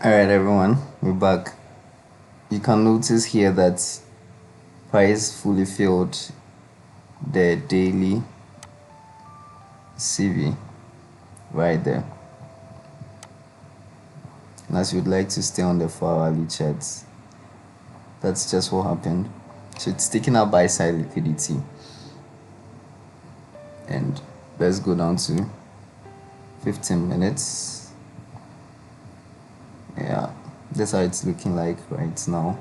Alright, everyone, we're back. You can notice here that price fully filled the daily CV right there. And as you'd like to stay on the 4 hourly charts, that's just what happened. So it's taking out buy side liquidity. And let's go down to 15 minutes. Yeah, that's how it's looking like right now.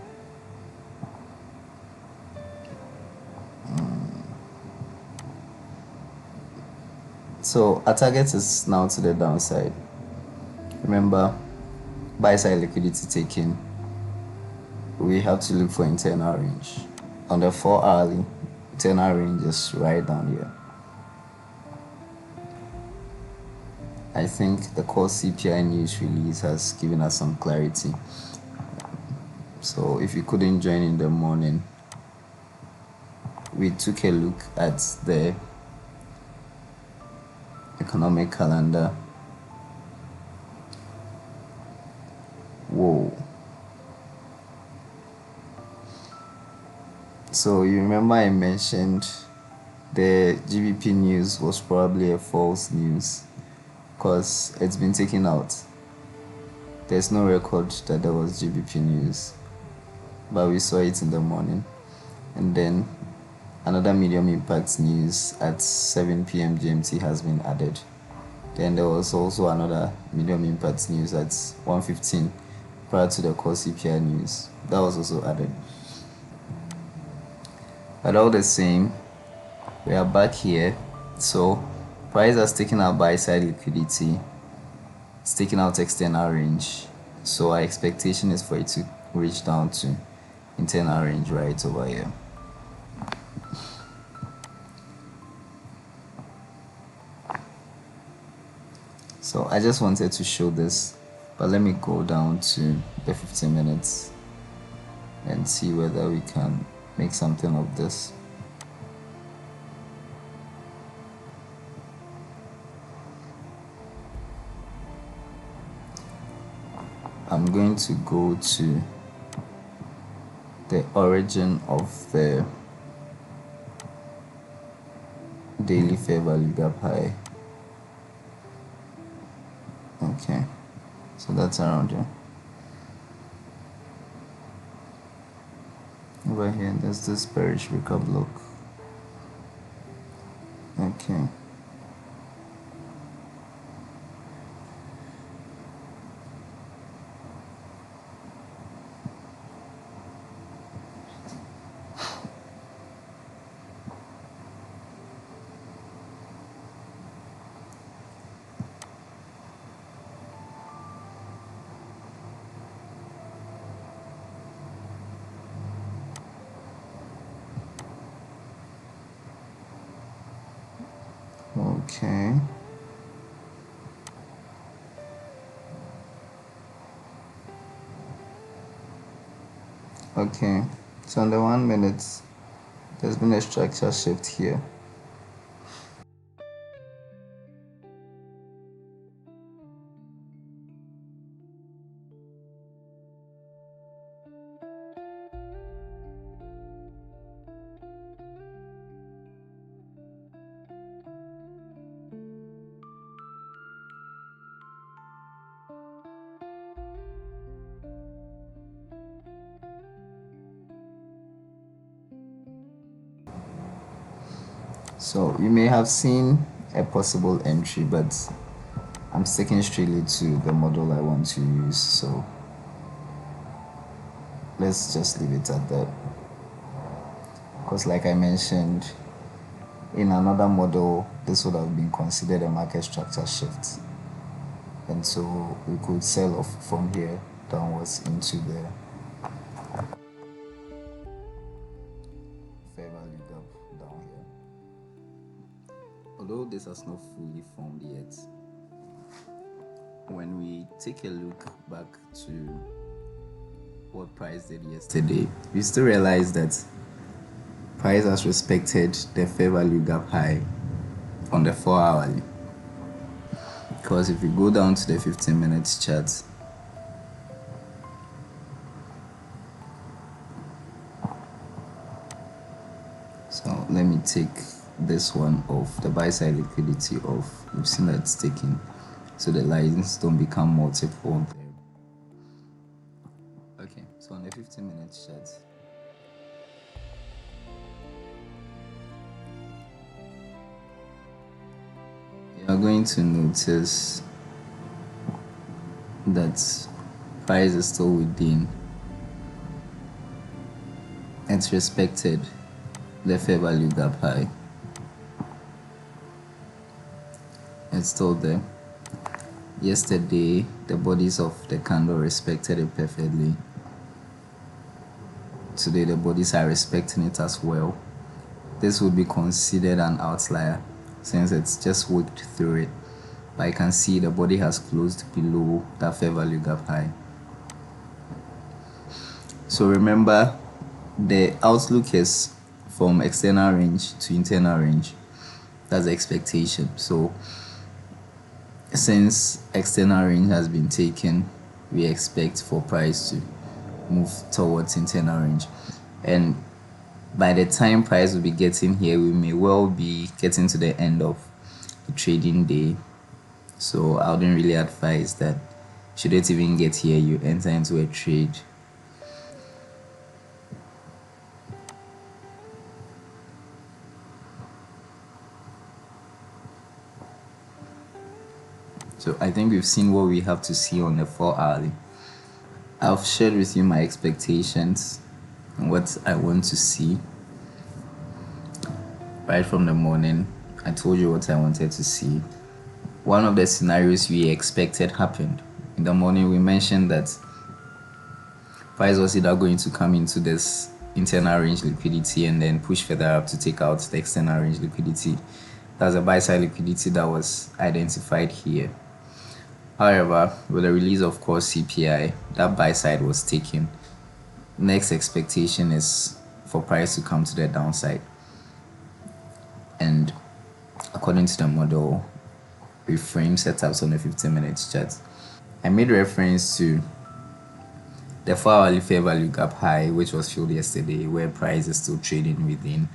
So our target is now to the downside. Remember, buy side liquidity taken, we have to look for internal range. On the 4 hourly, internal range is right down here. I think the core CPI news release has given us some clarity. So if you couldn't join in the morning, we took a look at the economic calendar. Whoa. So you remember I mentioned the GBP news was probably a false news because it's been taken out. There's no record that there was GBP news, but we saw it in the morning. And then another medium impact news at 7 p.m. GMT has been added. Then there was also another medium impact news at 1:15 prior to the core CPI news. That was also added. But all the same, we are back here. So price has taken out buy side liquidity. It's taking out external range. So our expectation is for it to reach down to internal range right over here. So I just wanted to show this, but let me go down to the 15 minutes and see whether we can make something of this. I'm going to go to the origin of the daily fair value gap high. Okay, so that's around here. Over here, there's this bearish breaker block. Okay. Okay. Okay, so on the 1 minute, there's been a structure shift here. So you may have seen a possible entry, but I'm sticking strictly to the model I want to use, so let's just leave it at that. Because like I mentioned, in another model, this would have been considered a market structure shift. And so we could sell off from here downwards into the fair value gap down here. Although this has not fully formed yet, when we take a look back to what price did yesterday, we still realize that price has respected the fair value gap high on the 4 hourly. Because if you go down to the 15 minutes chart, take this one off, the buy side liquidity off. We've seen that it's taken, so the lines don't become multiple there. Okay, so on the 15-minute chart, you are going to notice that price is still within. It's respected the fair value gap high. It's still there. Yesterday, the bodies of the candle respected it perfectly. Today, the bodies are respecting it as well. This would be considered an outlier since it's just worked through it. But I can see the body has closed below that fair value gap high. So remember, the outlook is from external range to internal range. That's the expectation. So since external range has been taken, we expect for price to move towards internal range, and by the time price will be getting here, we may well be getting to the end of the trading day. So I wouldn't really advise that. Should it even get here, you enter into a trade. So I think we've seen what we have to see on the 4-hourly. I've shared with you my expectations and what I want to see. Right from the morning, I told you what I wanted to see. One of the scenarios we expected happened. In the morning, we mentioned that price was either going to come into this internal range liquidity and then push further up to take out the external range liquidity. That's a buy side liquidity that was identified here. However, with the release of core CPI, that buy side was taken. Next expectation is for price to come to the downside. And according to the model, reframe setups on the 15-minute chart. I made reference to the 4-hourly fair value gap high, which was filled yesterday, where price is still trading within.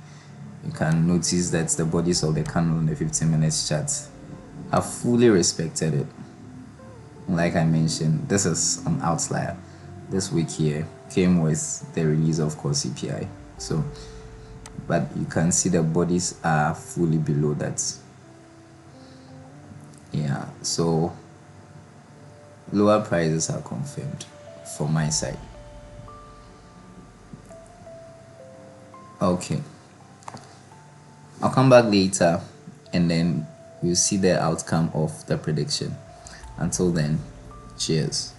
You can notice that the bodies of the candle on the 15-minute chart have fully respected it. Like I mentioned, this is an outlier. This week here came with the release of core CPI. So, but you can see the bodies are fully below that. Yeah, so lower prices are confirmed from my side. Okay, I'll come back later and then we'll see the outcome of the prediction. Until then, cheers.